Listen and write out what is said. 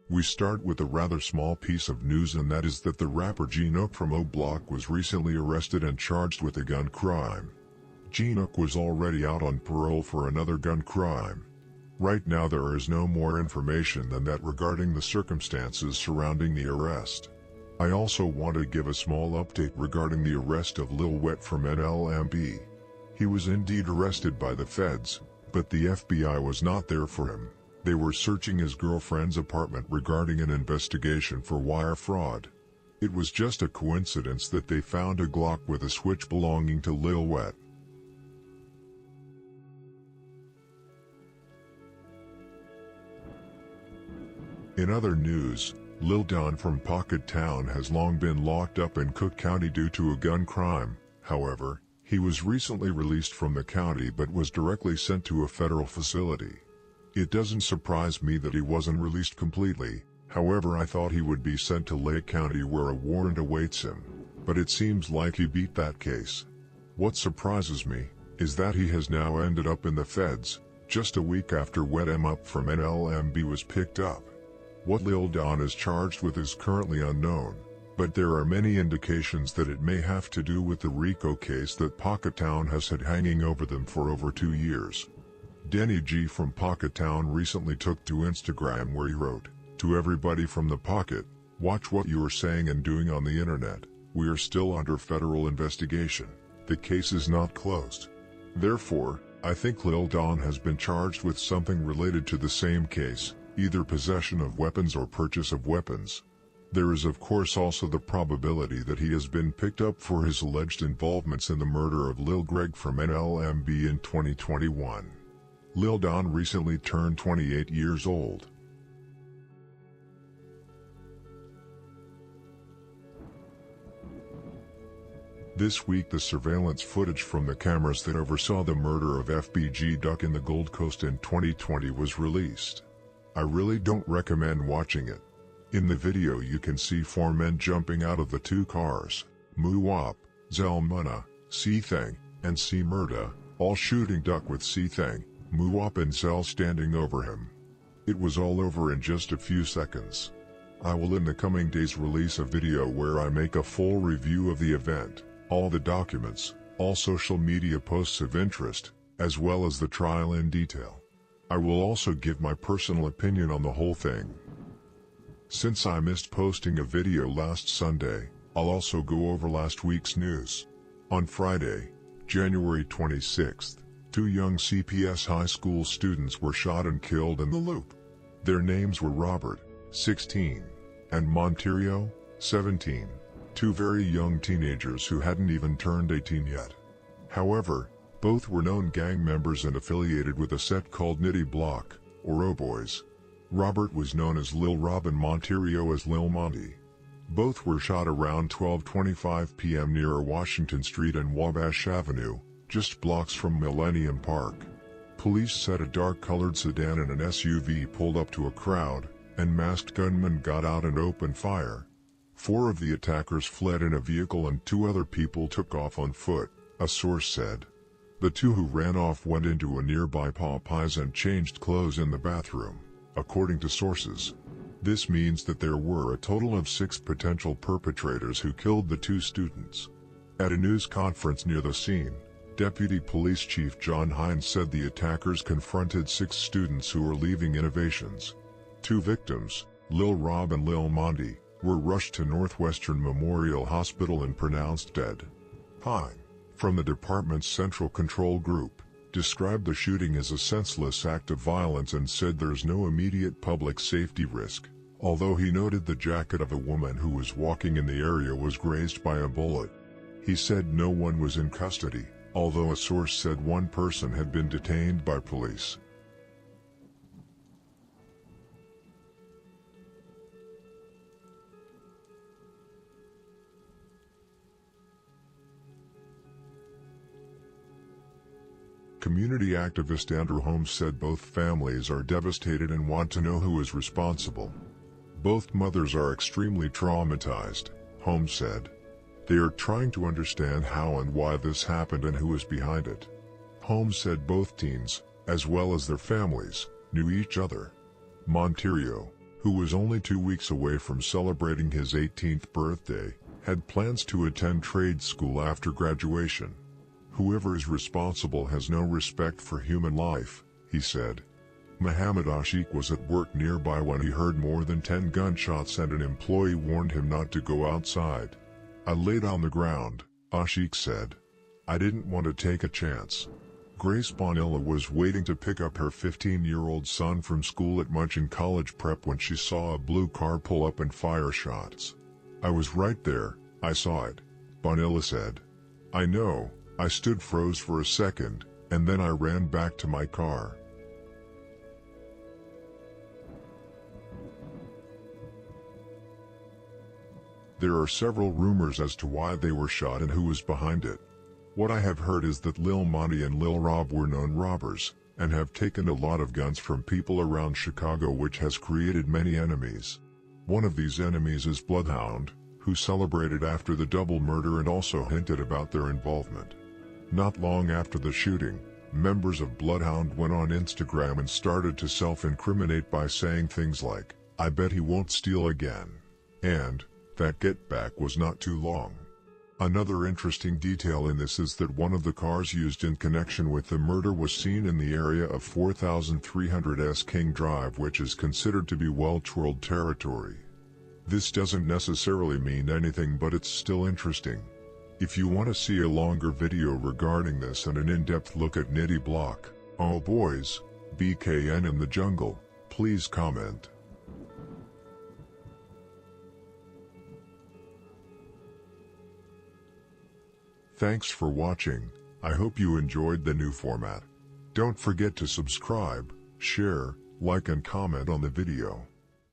We start with a rather small piece of news, and that is that the rapper G-Nook from O Block was recently arrested and charged with a gun crime. G-Nook was already out on parole for another gun crime. Right now there is no more information than that regarding the circumstances surrounding the arrest. I also want to give a small update regarding the arrest of Lil Wet from NLMB. He was indeed arrested by the feds, but the FBI was not there for him. They were searching his girlfriend's apartment regarding an investigation for wire fraud. It was just a coincidence that they found a Glock with a switch belonging to Lil Wet. In other news, Lil Don't from Pocket Town has long been locked up in Cook County due to a gun crime. However, he was recently released from the county but was directly sent to a federal facility. It doesn't surprise me that he wasn't released completely. However, I thought he would be sent to Lake County where a warrant awaits him, but it seems like he beat that case. What surprises me is that he has now ended up in the feds, just a week after Wet M Up from NLMB was picked up. What Lil Don't is charged with is currently unknown, but there are many indications that it may have to do with the RICO case that Pocket Town has had hanging over them for over 2 years. Denny G from Pocket Town recently took to Instagram where he wrote, "To everybody from the Pocket, watch what you are saying and doing on the internet. We are still under federal investigation. The case is not closed." Therefore, I think Lil Don't has been charged with something related to the same case, either possession of weapons or purchase of weapons. There is of course also the probability that he has been picked up for his alleged involvements in the murder of Lil Greg from NLMB in 2021. Lil Don't recently turned 28 years old. This week the surveillance footage from the cameras that oversaw the murder of FBG Duck in the Gold Coast in 2020 was released. I really don't recommend watching it. In the video you can see 4 men jumping out of the 2 cars, Muwap, Zelmuna, C-Thang, and C-Murda, all shooting Duck with C-Thang, Muwap and Zel standing over him. It was all over in just a few seconds. I will in the coming days release a video where I make a full review of the event, all the documents, all social media posts of interest, as well as the trial in detail. I will also give my personal opinion on the whole thing. Since I missed posting a video last Sunday, I'll also go over last week's news. On Friday, January 26th, 2 young CPS high school students were shot and killed in the Loop. Their names were Robert, 16, and Monti, 17, 2 very young teenagers who hadn't even turned 18 yet. However, both were known gang members and affiliated with a set called Nitty Block, or O-Boys. Robert was known as Lil Rob and Monti as Lil Monty. Both were shot around 12:25 p.m. near Washington Street and Wabash Avenue, just blocks from Millennium Park. Police said a dark-colored sedan and an SUV pulled up to a crowd, and masked gunmen got out and opened fire. 4 of the attackers fled in a vehicle and 2 other people took off on foot, a source said. The 2 who ran off went into a nearby Popeyes and changed clothes in the bathroom, according to sources. This means that there were a total of 6 potential perpetrators who killed the 2 students. At a news conference near the scene, Deputy Police Chief John Hines said the attackers confronted 6 students who were leaving Innovations. 2 victims, Lil Rob and Lil Monty, were rushed to Northwestern Memorial Hospital and pronounced dead. Hines, from the department's Central Control Group, described the shooting as a senseless act of violence and said there's no immediate public safety risk, although he noted the jacket of a woman who was walking in the area was grazed by a bullet. He said no one was in custody, although a source said 1 person had been detained by police. Community activist Andrew Holmes said both families are devastated and want to know who is responsible. Both mothers are extremely traumatized, Holmes said. They are trying to understand how and why this happened and who is behind it. Holmes said both teens, as well as their families, knew each other. Monti, who was only 2 weeks away from celebrating his 18th birthday, had plans to attend trade school after graduation. "Whoever is responsible has no respect for human life," he said. Muhammad Ashiq was at work nearby when he heard more than 10 gunshots and an employee warned him not to go outside. "I laid on the ground," Ashiq said. "I didn't want to take a chance." Grace Bonilla was waiting to pick up her 15-year-old son from school at Munchin College Prep when she saw a blue car pull up and fire shots. "I was right there, I saw it," Bonilla said. "I know, I stood froze for a second, and then I ran back to my car." There are several rumors as to why they were shot and who was behind it. What I have heard is that Lil Monti and Lil Rob were known robbers, and have taken a lot of guns from people around Chicago, which has created many enemies. One of these enemies is Bloodhound, who celebrated after the double murder and also hinted about their involvement. Not long after the shooting, members of Bloodhound went on Instagram and started to self-incriminate by saying things like, "I bet he won't steal again," and "that get back was not too long." Another interesting detail in this is that one of the cars used in connection with the murder was seen in the area of 4300 S King Drive, which is considered to be well-trailed territory. This doesn't necessarily mean anything, but it's still interesting. If you want to see a longer video regarding this and an in-depth look at Nitty Block, All Boys, BKN in the Jungle, please comment. Thanks for watching. I hope you enjoyed the new format. Don't forget to subscribe, share, like and comment on the video.